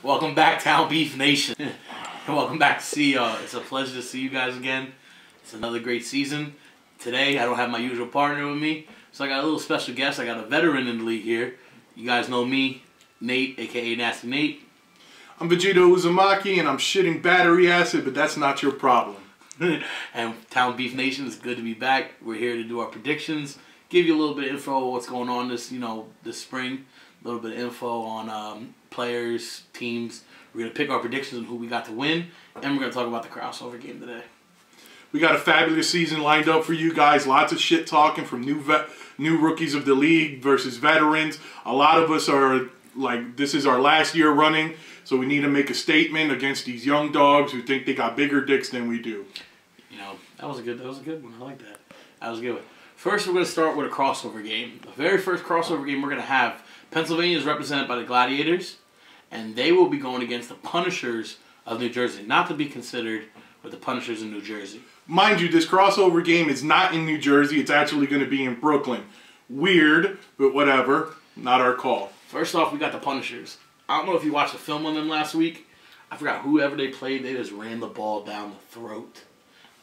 Welcome back, Town Beef Nation. Welcome back to see y'all. It's a pleasure to see you guys again. It's another great season. Today, I don't have my usual partner with me, so I got a little special guest. I got a veteran in the league here. You guys know me, Nate, a.k.a. Nasty Nate. I'm Vegeta Uzumaki, and I'm shitting battery acid, but that's not your problem. And Town Beef Nation, it's good to be back. We're here to do our predictions, give you a little bit of info on what's going on this spring, a little bit of info on players, teams. We're going to pick our predictions on who we got to win, and we're going to talk about the crossover game today. We got a fabulous season lined up for you guys. Lots of shit talking from new rookies of the league versus veterans. A lot of us are like, this is our last year running, so we need to make a statement against these young dogs who think they got bigger dicks than we do. You know, that was a good one. I like that. That was a good one. First, we're going to start with a crossover game. The very first crossover game we're going to have, Pennsylvania is represented by the Gladiators, and they will be going against the Punishers of New Jersey, not to be considered with the Punishers in New Jersey. Mind you, this crossover game is not in New Jersey. It's actually going to be in Brooklyn. Weird, but whatever. Not our call. First off, we got the Punishers. I don't know if you watched the film on them last week. I forgot whoever they played. They just ran the ball down the throat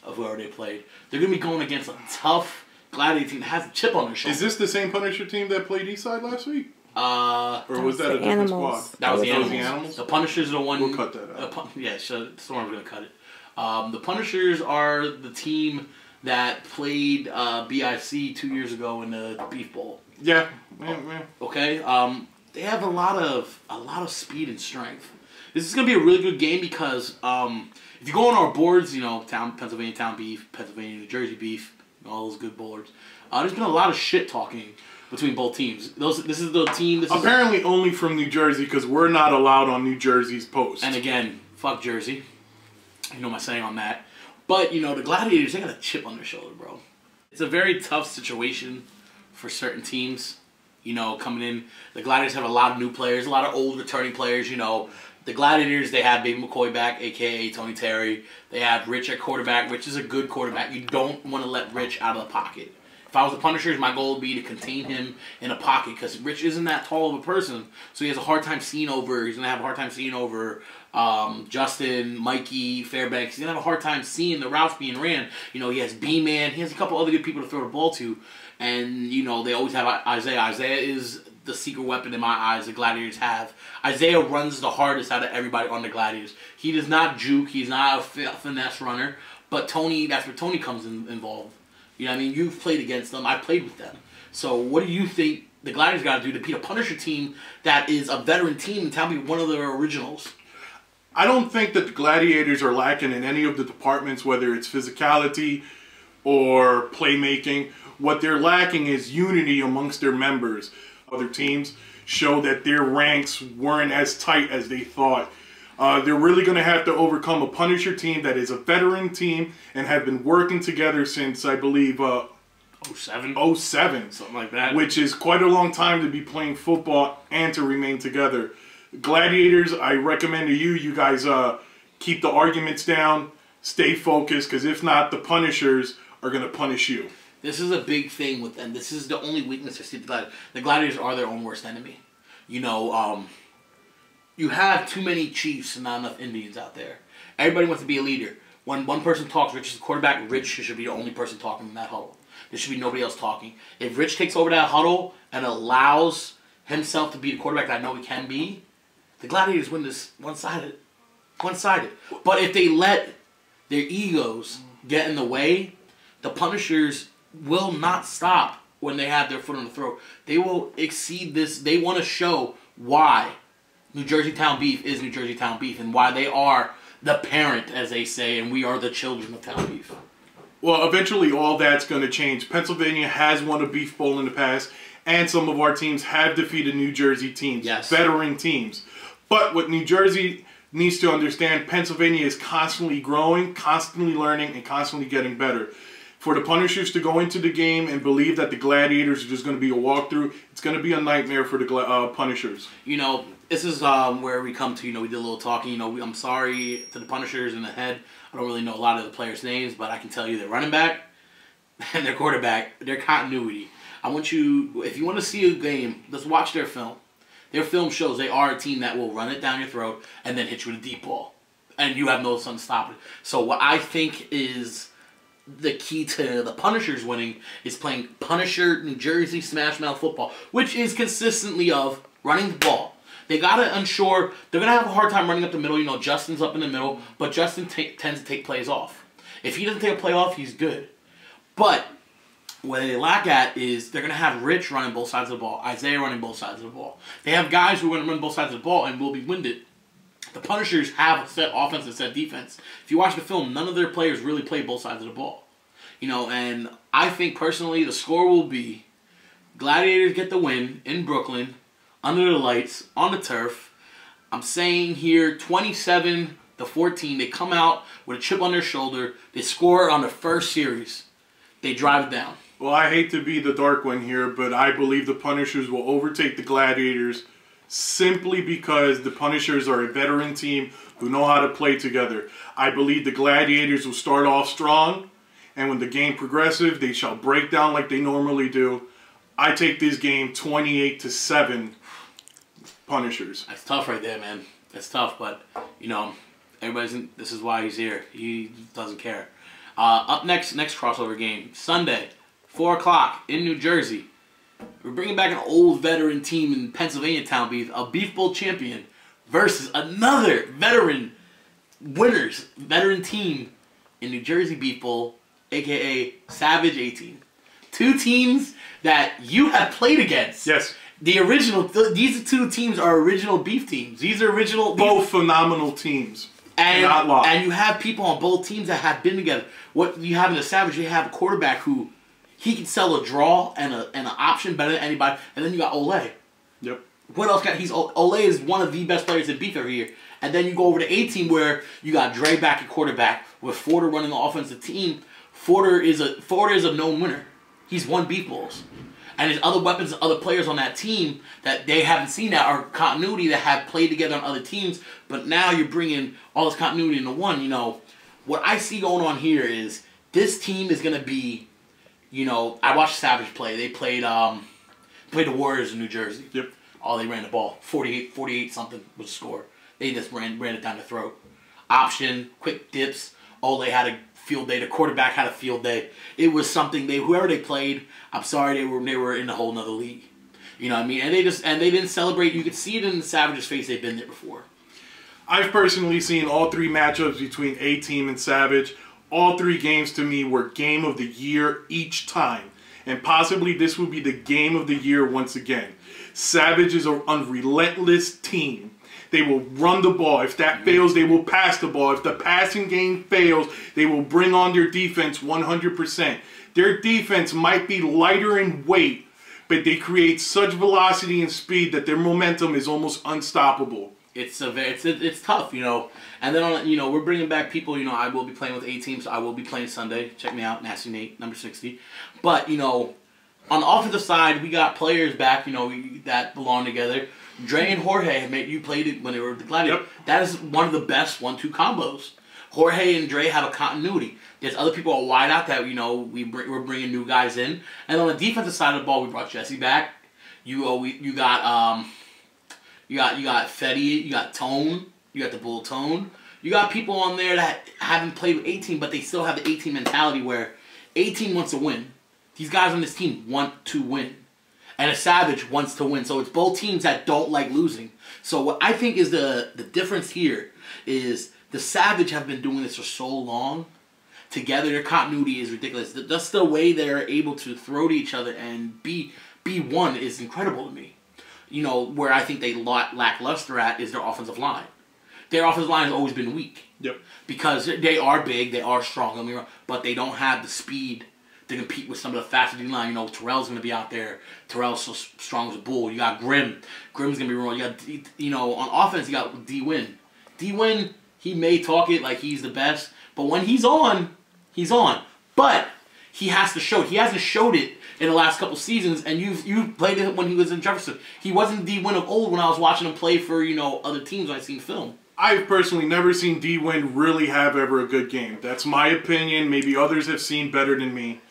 of whoever they played. They're going to be going against a tough Gladiator team that has a chip on their shoulder. Is this the same Punisher team that played Eastside last week? Or was that a different squad? That was the Animals. The Punishers are the one. We'll cut that out. Yeah, Storm's going to cut it. The Punishers are the team that played BIC 2 years ago in the Beef Bowl. Yeah. Okay. They have a lot of speed and strength. This is going to be a really good game because if you go on our boards, you know, Pennsylvania Town Beef, Pennsylvania New Jersey Beef, all those good boards. There's been a lot of shit talking between both teams. This is the team. Apparently only from New Jersey because we're not allowed on New Jersey's post. And again, fuck Jersey. You know my saying on that. But, you know, the Gladiators, they got a chip on their shoulder, bro. It's a very tough situation for certain teams, you know, coming in. The Gladiators have a lot of new players, a lot of old returning players, you know. The Gladiators, they have Baby McCoy back, a.k.a. Tony Terry. They have Rich at quarterback. Rich is a good quarterback. You don't want to let Rich out of the pocket. If I was the Punishers, my goal would be to contain him in a pocket because Rich isn't that tall of a person, so he has a hard time seeing over. He's gonna have a hard time seeing over Justin, Mikey, Fairbanks. He's gonna have a hard time seeing the routes being ran. You know, he has B-Man. He has a couple other good people to throw the ball to, and you know they always have Isaiah. Isaiah is the secret weapon in my eyes the Gladiators have. Isaiah runs the hardest out of everybody on the Gladiators. He does not juke. He's not a finesse runner, but Tony. That's where Tony comes involved. You know what I mean? You've played against them. I played with them. So what do you think the Gladiators got to do to beat a Punisher team that is a veteran team and tell me one of their originals? I don't think that the Gladiators are lacking in any of the departments, whether it's physicality or playmaking. What they're lacking is unity amongst their members. Other teams show that their ranks weren't as tight as they thought. They're really going to have to overcome a Punisher team that is a veteran team and have been working together since, I believe, 07? Something like that. Which is quite a long time to be playing football and to remain together. Gladiators, I recommend to you guys keep the arguments down, stay focused, because if not, the Punishers are going to punish you. This is a big thing with them. This is the only weakness I see. The Gladiators are their own worst enemy. You know, you have too many Chiefs and not enough Indians out there. Everybody wants to be a leader. When one person talks, Rich is the quarterback, Rich should be the only person talking in that huddle. There should be nobody else talking. If Rich takes over that huddle and allows himself to be the quarterback that I know he can be, the Gladiators win this one-sided. But if they let their egos get in the way, the Punishers will not stop when they have their foot on the throat. They will exceed this. They want to show why New Jersey Town Beef is New Jersey Town Beef and why they are the parent, as they say, and we are the children of Town Beef. Well, eventually all that's going to change. Pennsylvania has won a Beef Bowl in the past, and some of our teams have defeated New Jersey teams, veteran teams. But what New Jersey needs to understand, Pennsylvania is constantly growing, constantly learning, and constantly getting better. For the Punishers to go into the game and believe that the Gladiators are just going to be a walkthrough, it's going to be a nightmare for the Punishers. You know, this is where we come to, you know, we did a little talking. You know, I'm sorry to the Punishers in the head. I don't really know a lot of the players' names, but I can tell you their running back and their quarterback, their continuity. I want you, if you want to see a game, let's watch their film. Their film shows they are a team that will run it down your throat and then hit you with a deep ball. And you have no son to stop it. So what I think is the key to the Punishers winning is playing Punisher New Jersey smash mouth football, which is consistently of running the ball. They got to ensure they're going to have a hard time running up the middle. You know, Justin's up in the middle, but Justin tends to take plays off. If he doesn't take a play off, he's good. But what they lack at is they're going to have Rich running both sides of the ball, Isaiah running both sides of the ball. They have guys who are going to run both sides of the ball and will be winded. The Punishers have a set offense and set defense. If you watch the film, none of their players really play both sides of the ball. You know, and I think personally the score will be Gladiators get the win in Brooklyn, under the lights, on the turf. I'm saying here 27-14. They come out with a chip on their shoulder. They score on the first series. They drive it down. Well, I hate to be the dark one here, but I believe the Punishers will overtake the Gladiators simply because the Punishers are a veteran team who know how to play together. I believe the Gladiators will start off strong, and when the game progresses, they shall break down like they normally do. I take this game 28-7 Punishers. That's tough right there, man. That's tough, but, you know, this is why he's here. He doesn't care. Up next crossover game, Sunday, 4 o'clock in New Jersey. We're bringing back an old veteran team in Pennsylvania, Town Beef, a Beef Bowl champion, versus another veteran team in New Jersey Beef Bowl, a.k.a. Savage 18. Two teams that you have played against. Yes. These two teams are original beef teams. These are original... Both phenomenal teams. And not lost. And you have people on both teams that have been together. What you have in the Savage, you have a quarterback who... He can sell a draw and an option better than anybody. And then you got Ole. Yep. What else Ole is one of the best players in beef every year. And then you go over to A-team where you got Dre back at quarterback with Forder running the offensive team. Forder is a known winner. He's won beef bowls. And his other weapons, other players on that team that they haven't seen that are continuity that have played together on other teams. But now you're bringing all this continuity into one. You know, what I see going on here is this team is going to be... You know, I watched Savage play. They played the Warriors in New Jersey. Yep. Oh, they ran the ball. 48 something was the score. They just ran it down the throat. Option, quick dips. Ole had a field day. The quarterback had a field day. It was something whoever they played, I'm sorry, they were in a whole nother league. You know what I mean? And they didn't celebrate. You could see it in the Savage's face. They've been there before. I've personally seen all three matchups between A-Team and Savage. All three games to me were game of the year each time. And possibly this will be the game of the year once again. Savage is a relentless team. They will run the ball. If that fails, they will pass the ball. If the passing game fails, they will bring on their defense 100%. Their defense might be lighter in weight, but they create such velocity and speed that their momentum is almost unstoppable. It's tough, you know. And then, you know, we're bringing back people, you know, I will be playing with A-Team, so I will be playing Sunday. Check me out, Nasty Nate, number 60. But, you know, on the offensive side, we got players back, you know, that belong together. Dre and Jorge, you played it when they were with the Gladiators. Yep. That is one of the best 1-2 combos. Jorge and Dre have a continuity. There's other people are wide out that, you know, we're bringing new guys in. And on the defensive side of the ball, we brought Jesse back. You got Fetty, you got Tone, you got the Bull Tone. You got people on there that haven't played with A-Team, but they still have the A-Team mentality where A-Team wants to win. These guys on this team want to win. And a Savage wants to win. So it's both teams that don't like losing. So what I think is the difference here is the Savage have been doing this for so long. Together, their continuity is ridiculous. Just the way they're able to throw to each other and be one is incredible to me. You know, where I think they lack luster at is their offensive line. Their offensive line has always been weak. Yep. Because they are big, they are strong, but they don't have the speed to compete with some of the faster D-line. You know, Terrell's going to be out there. Terrell's so strong as a bull. You got Grimm. Grimm's going to be rolling. You got, you know, on offense, you got D-Win. D-Win, he may talk it like he's the best, but when he's on, he's on. But he has to show it. He hasn't showed it in the last couple seasons, and you played it when he was in Jefferson. He wasn't D-Win of old when I was watching him play for, you know, other teams when I seen film. I've personally never seen D-Win really have ever a good game. That's my opinion. Maybe others have seen better than me.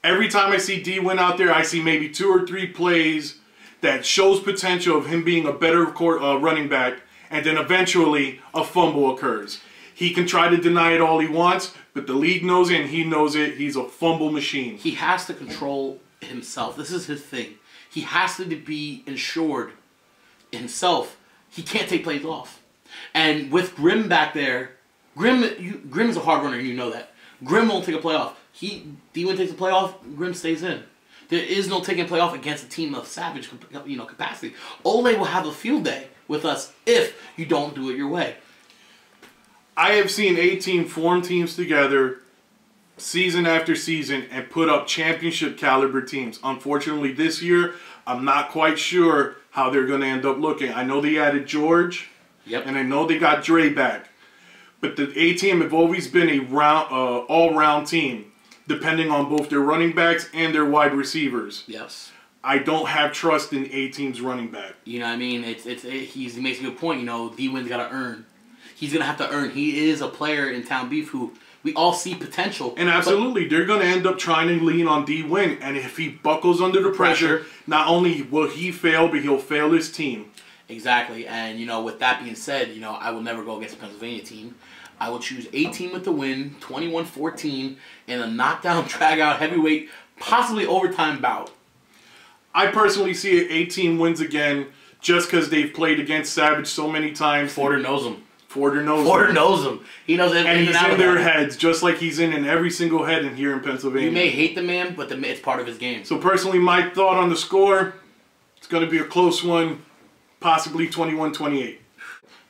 Every time I see D-Win out there, I see maybe 2 or 3 plays that shows potential of him being a better running back, and then eventually a fumble occurs. He can try to deny it all he wants, but the league knows it and he knows it. He's a fumble machine. He has to control himself. This is his thing. He has to be insured himself. He can't take plays off. And with Grimm back there, Grimm's a hard runner, and you know that. Grimm won't take a play off. D-Win takes a play off, Grimm stays in. There is no taking a play off against a team of savage, capacity. Ole will have a field day with us if you don't do it your way. I have seen A-Team form teams together season after season and put up championship caliber teams. Unfortunately, this year, I'm not quite sure how they're going to end up looking. I know they added George, and I know they got Dre back. But the A-Team have always been a all-round team, depending on both their running backs and their wide receivers. Yes. I don't have trust in A-Team's running back. You know what I mean? He makes a good point. You know, D-Win's got to earn. He's going to have to earn. He is a player in Town Beef who we all see potential. And absolutely, they're going to end up trying to lean on D-Win. And if he buckles under the pressure, not only will he fail, but he'll fail his team. Exactly. And, with that being said, I will never go against the Pennsylvania team. I will choose A-Team with the win, 21-14, in a knockdown, drag-out, heavyweight, possibly overtime bout. I personally see A-Team wins again just because they've played against Savage so many times. Forder knows him. Forder knows him. He knows everything. And he's in their heads, just like he's in every single head in here in Pennsylvania. You may hate the man, but it's part of his game. So personally, my thought on the score, it's going to be a close one, possibly 21-28.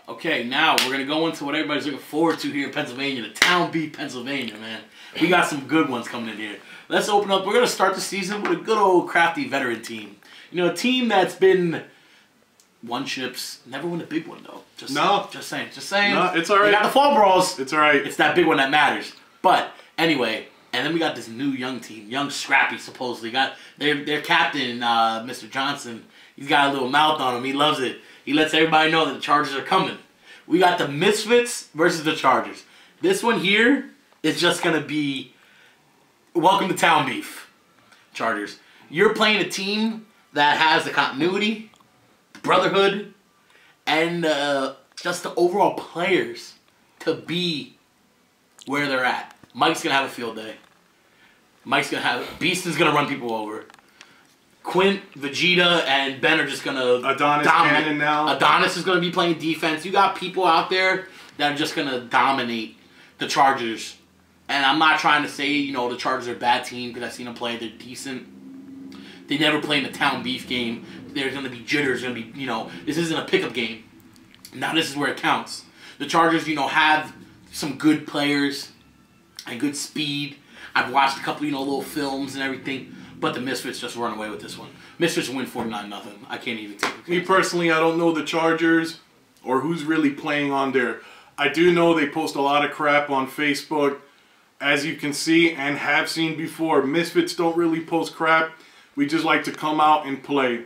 Okay, now we're going to go into what everybody's looking forward to here in Pennsylvania, the Town Beef, Pennsylvania, man. We got some good ones coming in here. Let's open up. We're going to start the season with a good old crafty veteran team. A team that's been won chips, never won a big one, though. Just saying. No, it's all right. You got the fall brawls. It's all right. It's that big one that matters. But anyway, and then we got this new young team, young Scrappy, supposedly. Got their captain, Mr. Johnson. He's got a little mouth on him. He loves it. He lets everybody know that the Chargers are coming. We got the Misfits versus the Chargers. This one here is just going to be welcome to Town Beef, Chargers. You're playing a team that has the continuity, the brotherhood, and just the overall players to be where they're at. Mike's going to have a field day. Beaston's going to run people over. Quint, Vegeta, and Ben are just going to Adonis Cannon now. Adonis is going to be playing defense. You got people out there that are just going to dominate the Chargers. And I'm not trying to say, the Chargers are a bad team because I've seen them play. They're decent. They never play in the Town Beef game. There's going to be jitters. Going to be, this isn't a pickup game. Now this is where it counts. The Chargers, have some good players and good speed. I've watched a couple, little films and everything. But the Misfits just run away with this one. Misfits win 49-0. I can't even take it. Me personally, I don't know the Chargers or who's really playing on there. I do know they post a lot of crap on Facebook. As you can see and have seen before, Misfits don't really post crap. We just like to come out and play.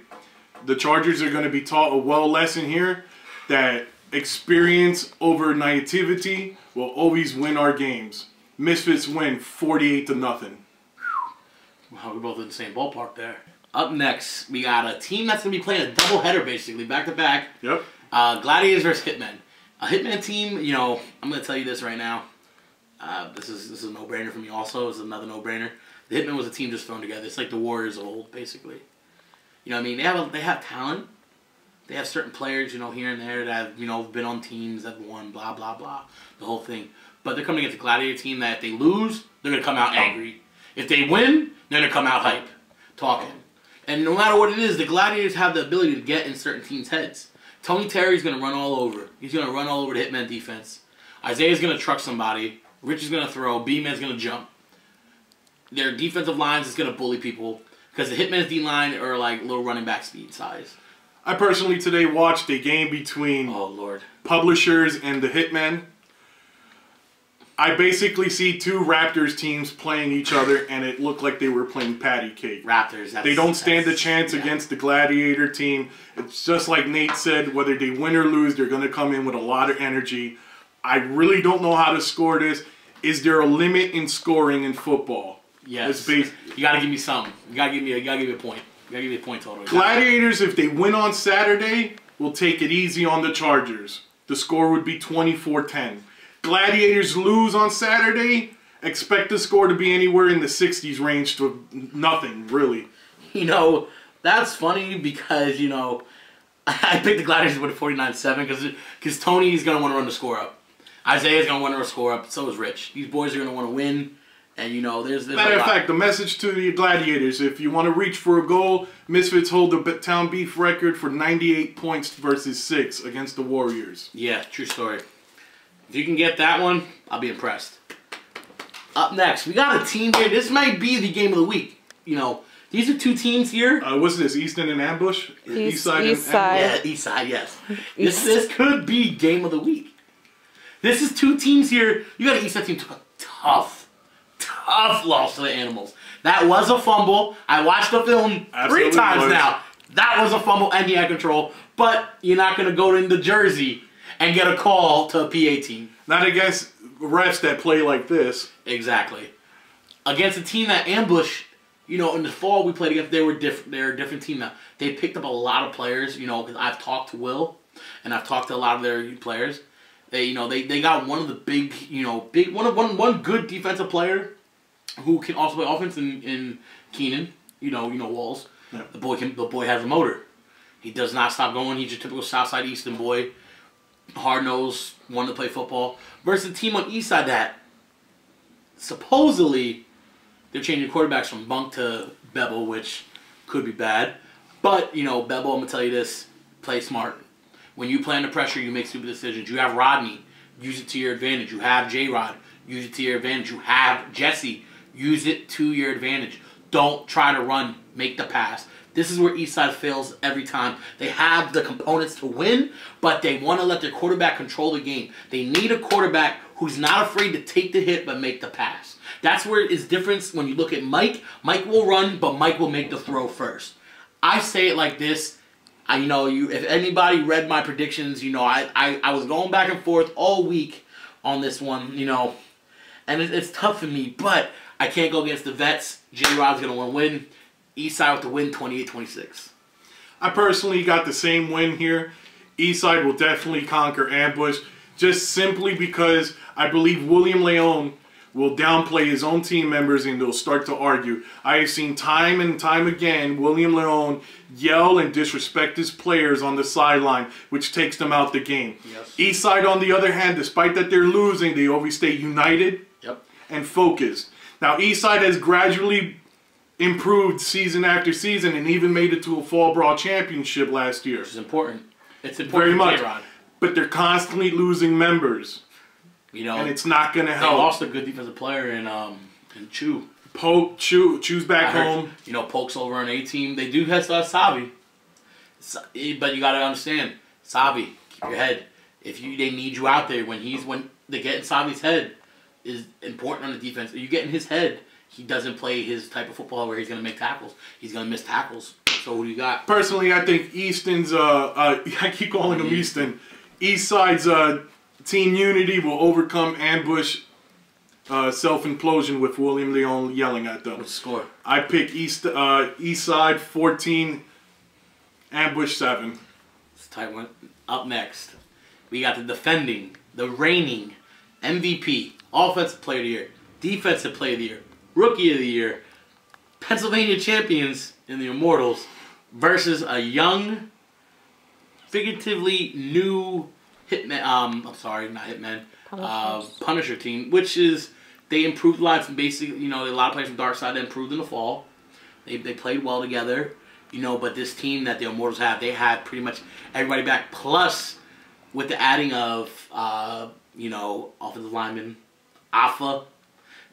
The Chargers are going to be taught a lesson here that experience over naivety will always win our games. Misfits win 48-0. Wow, we're both in the same ballpark there. Up next, we got a team that's going to be playing a doubleheader, basically, back-to-back. Yep. Gladiators versus Hitmen. A Hitman team, I'm going to tell you this right now. This is a no-brainer for me also. It's another no-brainer. The Hitmen was a team just thrown together. It's like the Warriors of old, basically. They have talent. They have certain players, here and there that have, been on teams that have won, blah, blah, blah. The whole thing. But they're coming against a Gladiator team that if they lose, they're going to come out angry. If they win, they're going to come out hype, talking. And no matter what it is, the Gladiators have the ability to get in certain teams' heads. Tony Terry's going to run all over. He's going to run all over the Hitman defense. Isaiah's going to truck somebody. Rich is going to throw. B-Man's going to jump. Their defensive lines is going to bully people because the Hitman's D-line are like little running back speed size. I personally today watched a game between Publishers and the Hitmen. I basically see two Raptors teams playing each other, and it looked like they were playing patty cake. Raptors. They don't stand a chance against the Gladiator team. It's just like Nate said, whether they win or lose, they're going to come in with a lot of energy. I really don't know how to score this. Is there a limit in scoring in football? Yes. You got to give me some. You got to give me a point. gotta give you a point total. Gladiators, if they win on Saturday, will take it easy on the Chargers. The score would be 24-10. Gladiators lose on Saturday, expect the score to be anywhere in the 60s range to nothing, really. You know, that's funny because, you know, I picked the Gladiators to win 49-7 because Tony's going to want to run the score up. Isaiah's going to want to run the score up. So is Rich. These boys are going to want to win. And, you know, there's matter of fact, the message to the Gladiators, if you want to reach for a goal, Misfits hold the Town Beef record for 98 points versus 6 against the Warriors. Yeah, true story. If you can get that one, I'll be impressed. Up next, we got a team here. This might be the game of the week. You know, these are two teams here. What's this, Easton and Ambush? East side. Yeah, East side, yes. This could be game of the week. This is two teams here. You got an East side team took a tough loss to the Animals. That was a fumble. I watched the film three times now. That was a fumble and he had control. But you're not going to go into Jersey and get a call to a PA team. Not against refs that play like this. Exactly. Against a team that Ambush, you know, in the fall we played against, they're a different team now. They picked up a lot of players, you know, because I've talked to Will and I've talked to a lot of their players. They got one of the big, you know, one good defensive player who can also play offense in Keenan, you know Walls. Yeah. The boy has a motor. He does not stop going. He's your typical Southside Eastern boy, hard nosed, wanted to play football. Versus a team on East Side that supposedly they're changing quarterbacks from Bunk to Bevel, which could be bad. But you know, Bevel, I'm gonna tell you this: play smart. When you play under pressure, you make stupid decisions. You have Rodney, use it to your advantage. You have J-Rod, use it to your advantage. You have Jesse. Use it to your advantage. Don't try to run. Make the pass. This is where Eastside fails every time. They have the components to win, but they want to let their quarterback control the game. They need a quarterback who's not afraid to take the hit but make the pass. That's where it is different when you look at Mike. Mike will run, but Mike will make the throw first. I say it like this. If anybody read my predictions, you know, I was going back and forth all week on this one, you know, and it's tough for me, but I can't go against the vets. J-Rod's going to want to win. Eastside with the win, 28-26. I personally got the same win here. Eastside will definitely conquer Ambush, just simply because I believe William Leon will downplay his own team members and they'll start to argue. I have seen time and time again William Leon yell and disrespect his players on the sideline, which takes them out the game. Yes. Eastside, on the other hand, despite that they're losing, they always stay united and focused. Now, Eastside has gradually improved season after season and even made it to a fall brawl championship last year. Which is important. It's important very much. But they're constantly losing members. You know, and it's not going to help. They lost a good defensive player in Chu. Chu's back home. You know, Polk's over on A-team. They do have Savi. But you got to understand, Savi, keep your head. They need you out there when they get in Savi's head is important on the defense. If you get in his head, he doesn't play his type of football where he's going to make tackles. He's going to miss tackles. So who do you got? Personally, I think Easton's, I keep calling him Easton. Eastside's team unity will overcome Ambush self-implosion with William Leon yelling at them. What's the score? I pick Eastside 14, Ambush 7. It's a tight one. Up next, we got the reigning MVP, Offensive Player of the Year, Defensive Player of the Year, Rookie of the Year, Pennsylvania champions in the Immortals versus a young, figuratively new Hitman. I'm sorry, not Hitman. Punisher team, which is they improved lives and basically, you know, a lot of players from Dark Side that improved in the fall. They played well together, you know. But this team that the Immortals have, they had pretty much everybody back. Plus, with the adding of you know, offensive lineman Alpha,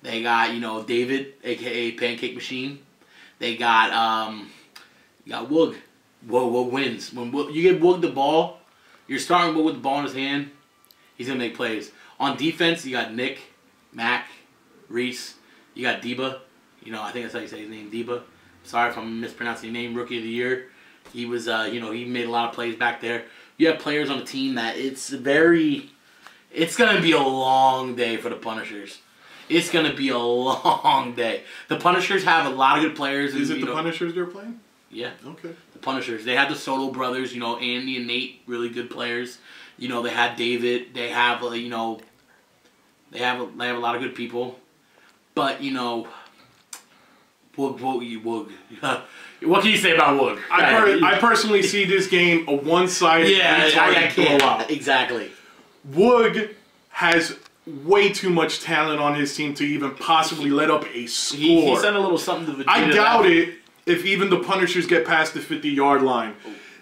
they got, you know, David, aka Pancake Machine. They got Woog. Woog wins. When you give Woog the ball, you're starting Woog with the ball in his hand, he's gonna make plays. On defense, you got Nick, Mac, Reese. You got Deba. You know, I think that's how you say his name, Deba. Sorry if I'm mispronouncing your name. Rookie of the Year. He was, you know, he made a lot of plays back there. You have players on the team that it's gonna be a long day for the Punishers. It's gonna be a long day. The Punishers have a lot of good players. Is it the Punishers they're playing? Yeah. Okay. The Punishers. They had the Soto brothers, you know, Andy and Nate, really good players. You know, they had David. They have, you know, they have a lot of good people. But, you know, Woog. What can you say about Woog? I personally see this game a one-sided blowout. Exactly. Woog has way too much talent on his team to even possibly let up a score. He sent a little something to Vegeta. I doubt it if even the Punishers get past the 50-yard line.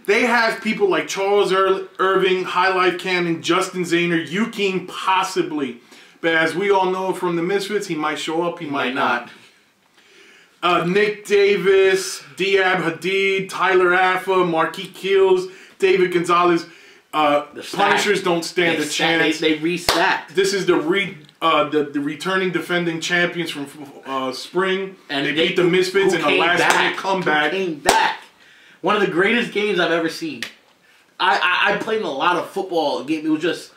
They have people like Charles Irving, High Life Cannon, Justin Zayner, Yukin possibly. But as we all know from the Misfits, he might show up, he might not. Nick Davis, Diab Hadid, Tyler Affa, Marquis Keels, David Gonzalez. Punishers don't stand a chance. They restacked. This is the returning defending champions from spring. And they beat the Misfits in a last-minute comeback. Came back. One of the greatest games I've ever seen. I played in a lot of football games. It was just...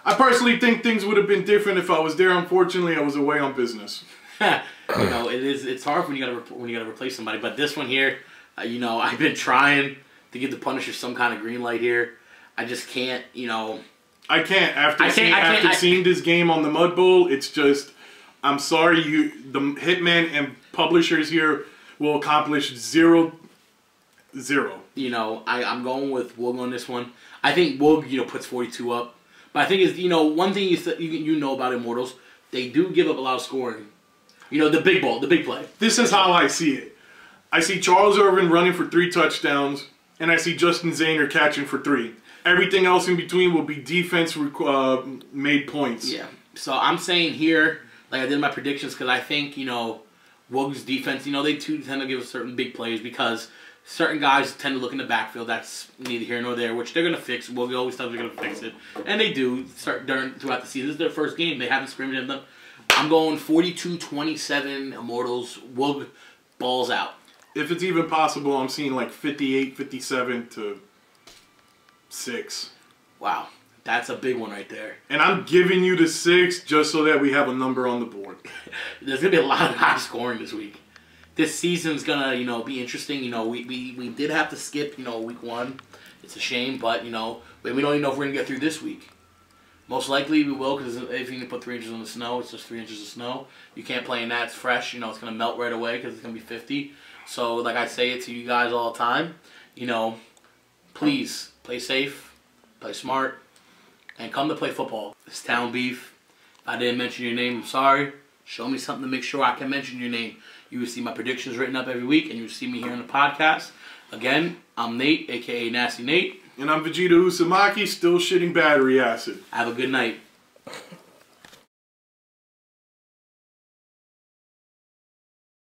I personally think things would have been different if I was there. Unfortunately, I was away on business. You know, it's hard when you gotta replace somebody. But this one here, you know, I've been trying to give the Punishers some kind of green light here. I just can't, you know. I can't. After seeing this game on the Mud Bowl, it's just, I'm sorry, the Hitman and publishers here will accomplish 0-0. You know, I'm going with Woog on this one. I think Woog, you know, puts 42 up. But I think is, you know, one thing you know about Immortals, they do give up a lot of scoring. You know, the big ball, the big play. This is how I see it. I see Charles Irvin running for 3 touchdowns, and I see Justin Zayner catching for 3. Everything else in between will be defense made points. Yeah. So I'm saying here, like I did in my predictions, because I think, you know, Woog's defense, you know, they too tend to give us certain big plays because certain guys tend to look in the backfield. That's neither here nor there, which they're going to fix. Woog always tells they're going to fix it. And they do throughout the season. This is their first game. They haven't scrimmaged in them. I'm going 42-27 Immortals. Woog balls out. If it's even possible, I'm seeing like 58-57 to 6. Wow. That's a big one right there. And I'm giving you the 6 just so that we have a number on the board. There's going to be a lot of high scoring this week. This season's going to, you know, be interesting. You know, we did have to skip, you know, week 1. It's a shame, but, you know, we don't even know if we're going to get through this week. Most likely we will, because if you can put 3 inches on the snow, it's just 3 inches of snow. You can't play in that. It's fresh. You know, it's going to melt right away because it's going to be 50. So, like I say it to you guys all the time, you know, please play safe, play smart, and come to play football. It's Town Beef. If I didn't mention your name, I'm sorry. Show me something to make sure I can mention your name. You will see my predictions written up every week, and you will see me here on the podcast. Again, I'm Nate, a.k.a. Nasty Nate. And I'm Vegeta Usamaki, still shitting battery acid. Have a good night.